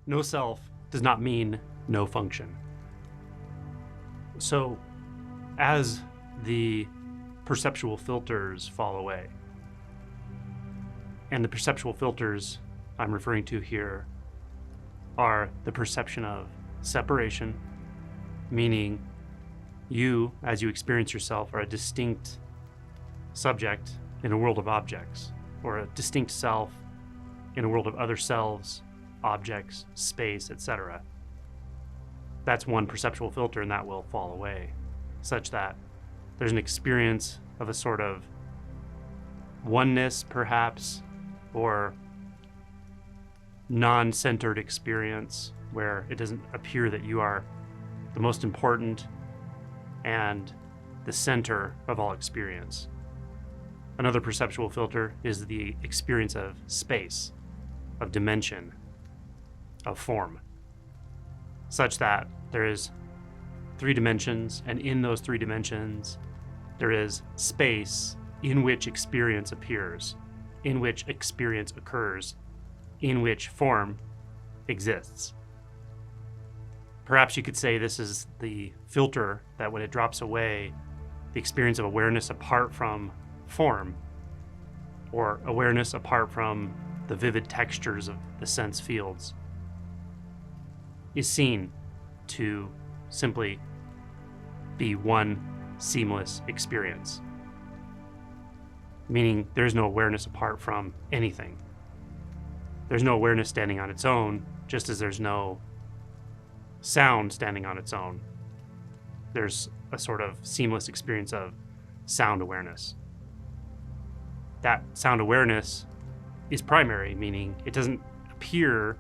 No self does not mean no function. So as the perceptual filters fall away, and the perceptual filters I'm referring to here are the perception of separation, meaning you, as you experience yourself, are a distinct subject in a world of objects, or a distinct self in a world of other selves, objects, space, etc. That's one perceptual filter, and that will fall away, such that there's an experience of a sort of oneness, perhaps, or non-centered experience where it doesn't appear that you are the most important and the center of all experience. Another perceptual filter is the experience of space, of dimension, of form, such that there is 3 dimensions, and in those 3 dimensions, there is space in which experience appears, in which experience occurs, in which form exists. Perhaps you could say this is the filter that when it drops away, the experience of awareness apart from form, or awareness apart from the vivid textures of the sense fields, is seen to simply be one seamless experience. Meaning there's no awareness apart from anything. There's no awareness standing on its own, just as there's no sound standing on its own. There's a sort of seamless experience of sound awareness. That sound awareness is primary, meaning it doesn't appear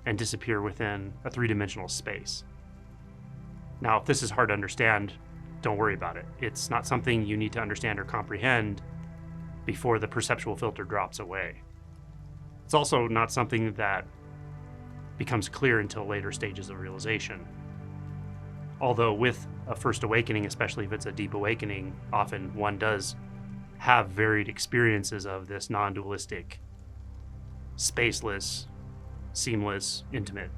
and disappear within a 3-dimensional space. Now, if this is hard to understand, don't worry about it. It's not something you need to understand or comprehend before the perceptual filter drops away. It's also not something that becomes clear until later stages of realization. Although with a first awakening, especially if it's a deep awakening, often one does have varied experiences of this non-dualistic, spaceless, seamless, intimate,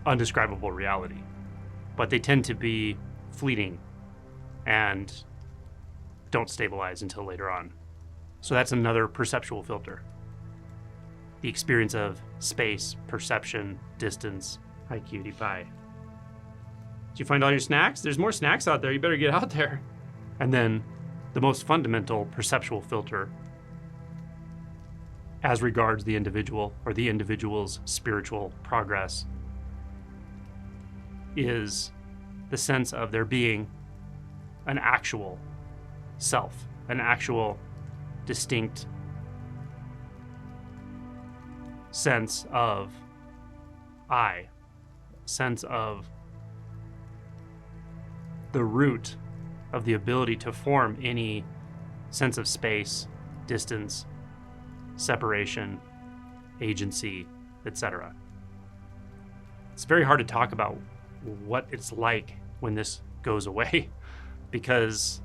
undescribable reality. But they tend to be fleeting and don't stabilize until later on. So that's another perceptual filter. The experience of space, perception, distance. Hi, cutie pie. Did you find all your snacks? There's more snacks out there. You better get out there. And then the most fundamental perceptual filter as regards the individual or the individual's spiritual progress is the sense of there being an actual self, an actual distinct sense of I, sense of the root of the ability to form any sense of space, distance, separation, agency, etc. It's very hard to talk about what it's like when this goes away because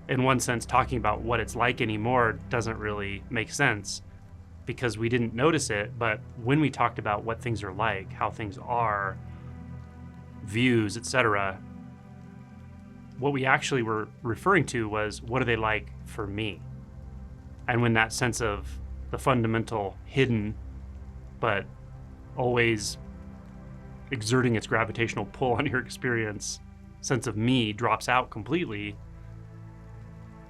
in one sense talking about what it's like anymore doesn't really make sense because we didn't notice it, but when we talked about what things are like, how things are, views, etc., what we actually were referring to was what are they like for me? And when that sense of the fundamental hidden but always exerting its gravitational pull on your experience sense of me drops out completely,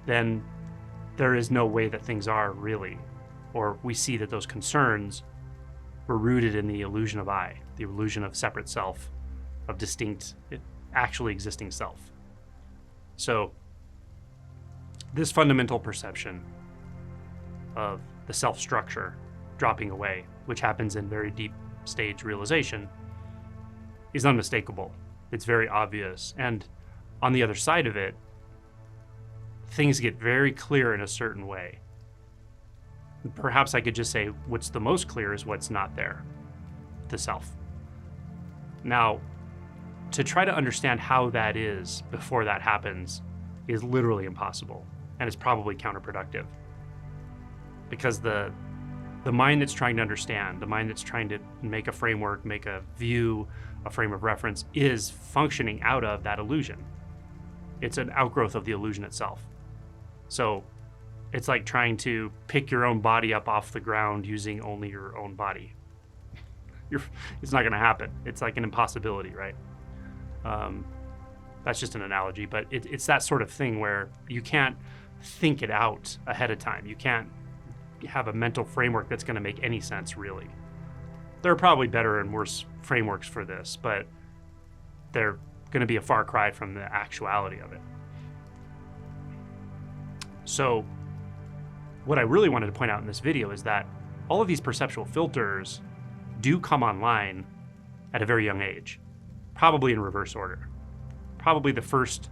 then there is no way that things are really. Or we see that those concerns were rooted in the illusion of I, the illusion of separate self, of distinct, actually existing self. So this fundamental perception of the self structure dropping away, which happens in very deep stage realization, is unmistakable. It's very obvious. And on the other side of it, things get very clear in a certain way. Perhaps I could just say what's the most clear is what's not there, the self. Now, to try to understand how that is before that happens is literally impossible, and it's probably counterproductive. Because the the mind that's trying to understand, the mind that's trying to make a framework, make a view, a frame of reference, is functioning out of that illusion. It's an outgrowth of the illusion itself. So it's like trying to pick your own body up off the ground using only your own body. It's not going to happen. It's like an impossibility, right? That's just an analogy, but it's that sort of thing where you can't think it out ahead of time. You can't have a mental framework that's going to make any sense, really. There are probably better and worse frameworks for this, but they're going to be a far cry from the actuality of it. So what I really wanted to point out in this video is that all of these perceptual filters do come online at a very young age, probably in reverse order. Probably the first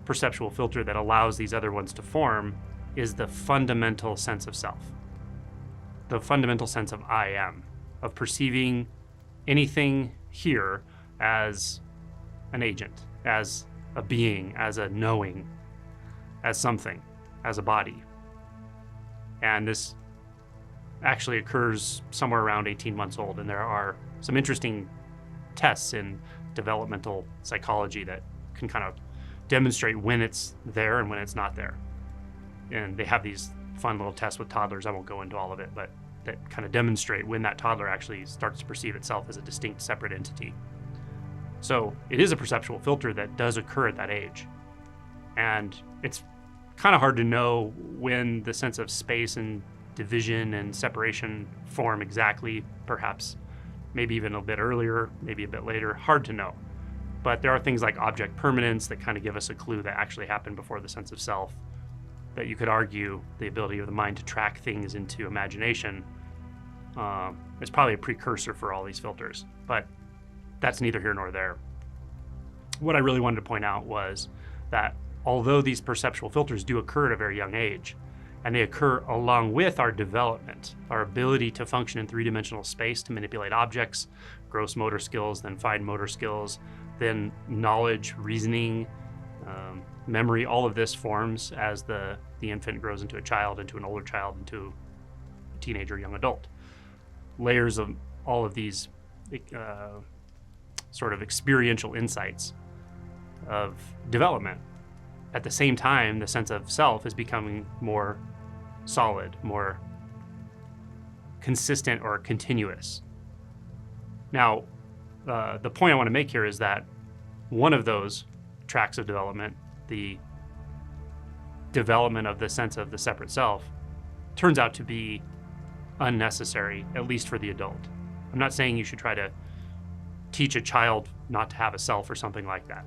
perceptual filter that allows these other ones to form is the fundamental sense of self, the fundamental sense of I am, of perceiving anything here as an agent, as a being, as a knowing, as something, as a body. And this actually occurs somewhere around 18 months old, and there are some interesting tests in developmental psychology that can kind of demonstrate when it's there and when it's not there. And they have these fun little tests with toddlers. I won't go into all of it, but that kind of demonstrate when that toddler actually starts to perceive itself as a distinct, separate entity. So it is a perceptual filter that does occur at that age. And it's kind of hard to know when the sense of space and division and separation form exactly, perhaps maybe even a bit earlier, maybe a bit later, hard to know. But there are things like object permanence that kind of give us a clue that actually happened before the sense of self, that you could argue the ability of the mind to track things into imagination is probably a precursor for all these filters, but that's neither here nor there. What I really wanted to point out was that although these perceptual filters do occur at a very young age, and they occur along with our development, our ability to function in three-dimensional space, to manipulate objects, gross motor skills, then fine motor skills, then knowledge, reasoning, memory, all of this forms as the infant grows into a child, into an older child, into a teenager, young adult. Layers of all of these sort of experiential insights of development. At the same time, the sense of self is becoming more solid, more consistent or continuous. Now, the point I want to make here is that one of those tracks of development, the development of the sense of the separate self, turns out to be unnecessary, at least for the adult. I'm not saying you should try to teach a child not to have a self or something like that.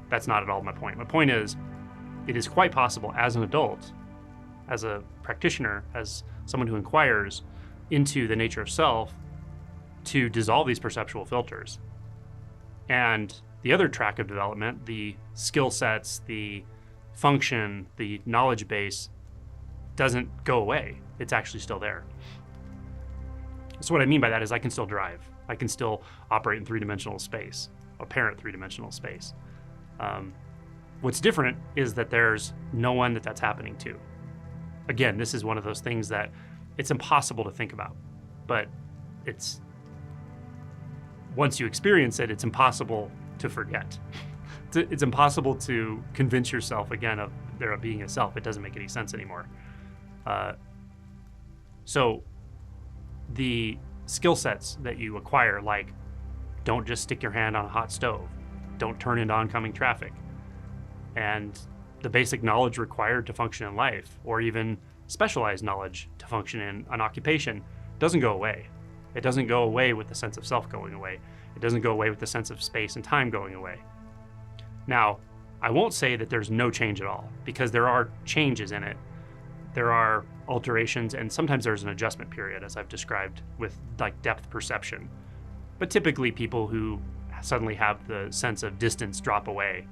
That's not at all my point. My point is, it is quite possible as an adult, as a practitioner, as someone who inquires into the nature of self, to dissolve these perceptual filters. And the other track of development, the skill sets, the function, the knowledge base, doesn't go away. It's actually still there. So what I mean by that is I can still drive. I can still operate in three-dimensional space, apparent three-dimensional space. What's different is that there's no one that's happening to. Again, this is one of those things that it's impossible to think about, but it's, once you experience it, it's impossible to forget. It's impossible to convince yourself again of there being a self. It doesn't make any sense anymore. So the skill sets that you acquire, like don't just stick your hand on a hot stove, don't turn into oncoming traffic, and the basic knowledge required to function in life, or even specialized knowledge to function in an occupation, doesn't go away. It doesn't go away with the sense of self going away. It doesn't go away with the sense of space and time going away. Now, I won't say that there's no change at all, because there are changes in it. There are alterations, and sometimes there's an adjustment period, as I've described with like depth perception. But typically people who suddenly have the sense of distance drop away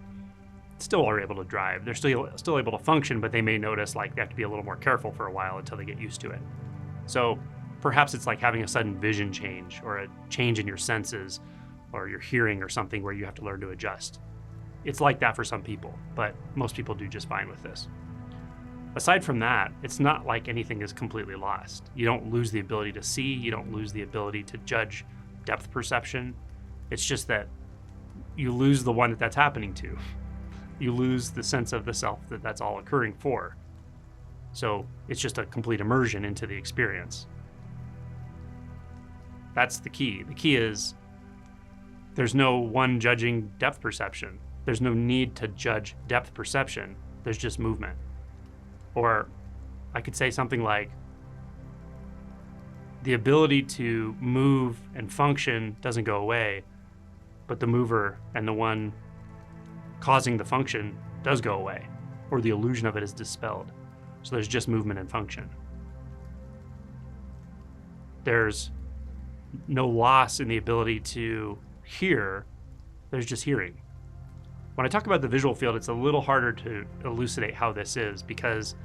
still are able to drive. They're still able to function, but they may notice like they have to be a little more careful for a while until they get used to it. So perhaps it's like having a sudden vision change, or a change in your senses or your hearing or something, where you have to learn to adjust. It's like that for some people, but most people do just fine with this. aside from that, it's not like anything is completely lost. You don't lose the ability to see. You don't lose the ability to judge depth perception. It's just that you lose the one that's happening to. You lose the sense of the self that's all occurring for. So it's just a complete immersion into the experience. That's the key. The key is there's no one judging depth perception. There's no need to judge depth perception. There's just movement. Or I could say something like, the ability to move and function doesn't go away, but the mover and the one causing the function does go away, or the illusion of it is dispelled. So there's just movement and function. There's no loss in the ability to hear, there's just hearing. When I talk about the visual field, it's a little harder to elucidate how this is because,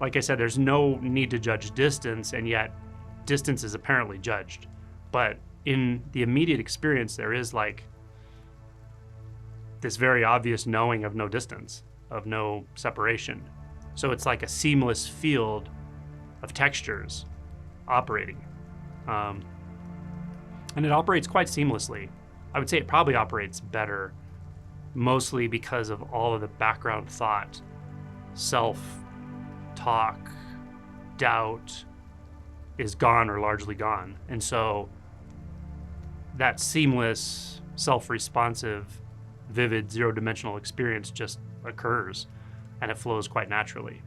like I said, there's no need to judge distance, and yet distance is apparently judged. But in the immediate experience, there is like this very obvious knowing of no distance, of no separation. So it's like a seamless field of textures operating. And it operates quite seamlessly. I would say it probably operates better, mostly because of all of the background thought, self-talk, doubt is gone or largely gone. And so that seamless, self-responsive, vivid, zero-dimensional experience just occurs, and it flows quite naturally.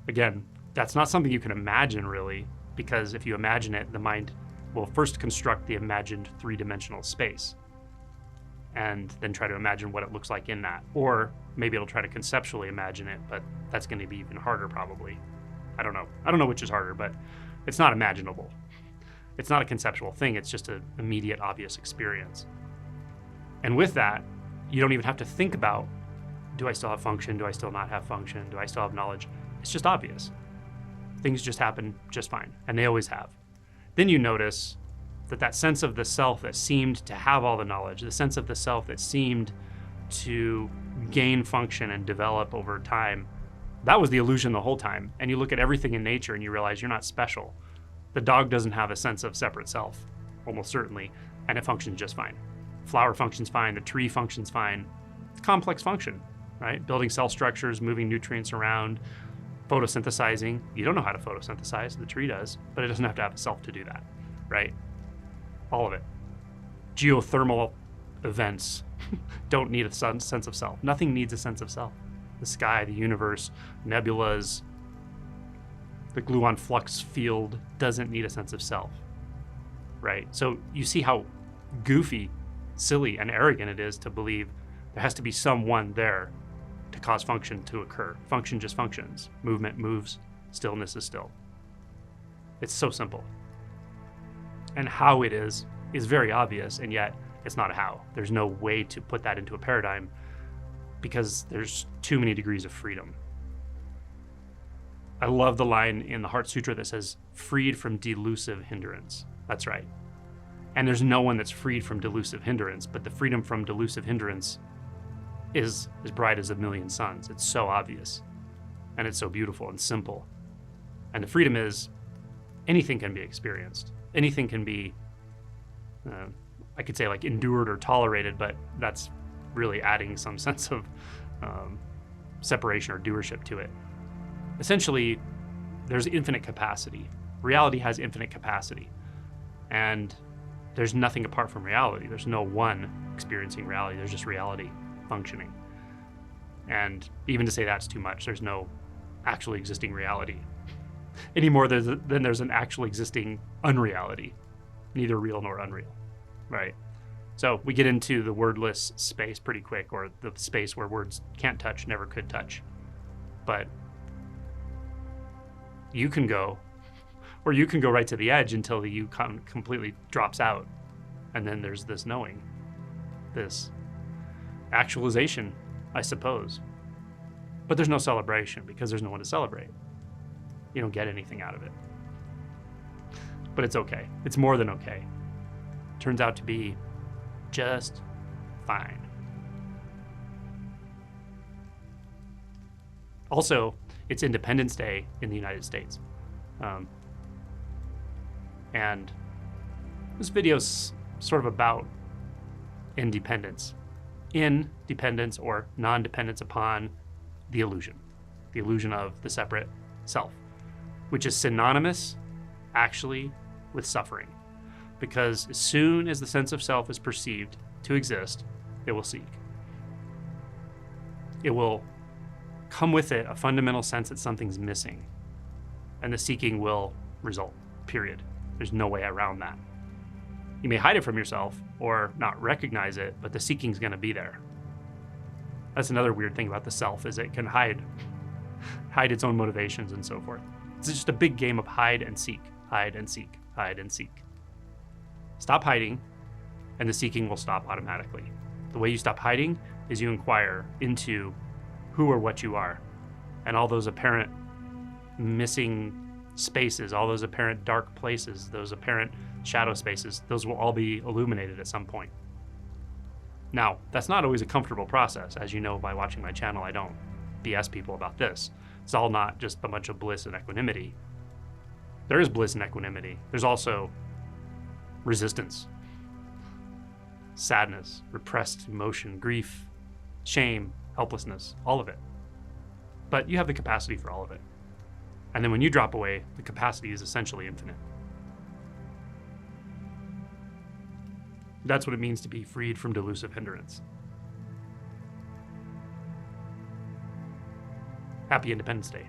Again, that's not something you can imagine, really, because if you imagine it, the mind will first construct the imagined three-dimensional space and then try to imagine what it looks like in that. Or maybe it'll try to conceptually imagine it, but that's going to be even harder probably. I don't know which is harder, but it's not imaginable. It's not a conceptual thing, it's just an immediate, obvious experience. And with that, you don't even have to think about, do I still have function? Do I still not have function? Do I still have knowledge? It's just obvious. Things just happen just fine, and they always have. Then you notice that sense of the self that seemed to have all the knowledge, the sense of the self that seemed to gain function and develop over time, that was the illusion the whole time. And you look at everything in nature and you realize you're not special. The dog doesn't have a sense of separate self, almost certainly, and it functions just fine. Flower functions fine, the tree functions fine. It's complex function, right? Building cell structures, moving nutrients around, photosynthesizing. You don't know how to photosynthesize, the tree does, but it doesn't have to have a self to do that, right? All of it. Geothermal events don't need a sense of self. Nothing needs a sense of self. The sky, the universe, nebulas, the gluon flux field doesn't need a sense of self, right? So you see how goofy, silly, and arrogant it is to believe there has to be someone there to cause function to occur. Function just functions. Movement moves. Stillness is still. It's so simple. And how it is very obvious, and yet it's not a how. There's no way to put that into a paradigm because there's too many degrees of freedom. I love the line in the Heart Sutra that says, freed from delusive hindrance. That's right. And there's no one that's freed from delusive hindrance, but the freedom from delusive hindrance is as bright as a million suns. It's so obvious, and it's so beautiful and simple. And the freedom is anything can be experienced. Anything can be, I could say like endured or tolerated, but that's really adding some sense of separation or doership to it. Essentially, there's infinite capacity. Reality has infinite capacity. And there's nothing apart from reality. There's no one experiencing reality. There's just reality functioning. And even to say that's too much, there's no actually existing reality any more than there's an actually existing unreality, neither real nor unreal, right? So we get into the wordless space pretty quick, or the space where words can't touch, never could touch. But you can go, or you can go right to the edge until the you completely drops out. And then there's this knowing, this actualization, I suppose. But there's no celebration because there's no one to celebrate. You don't get anything out of it. But it's okay. It's more than okay. Turns out to be just fine. Also, it's Independence Day in the United States. And this video's sort of about independence. Independence or non-dependence upon the illusion of the separate self, which is synonymous actually with suffering. Because as soon as the sense of self is perceived to exist, it will seek. It will come with it a fundamental sense that something's missing, and the seeking will result, period. There's no way around that. You may hide it from yourself or not recognize it, but the seeking's gonna be there. That's another weird thing about the self, is it can hide its own motivations and so forth. It's just a big game of hide and seek, hide and seek, hide and seek. Stop hiding, and the seeking will stop automatically. The way you stop hiding is you inquire into who or what you are, and all those apparent missing spaces, all those apparent dark places, those apparent shadow spaces, those will all be illuminated at some point. Now, that's not always a comfortable process. As you know by watching my channel, I don't BS people about this. It's all not just a bunch of bliss and equanimity. There is bliss and equanimity. There's also resistance, sadness, repressed emotion, grief, shame, helplessness, all of it. But you have the capacity for all of it. And then when you drop away, the capacity is essentially infinite. That's what it means to be freed from delusive hindrance. Happy Independence Day.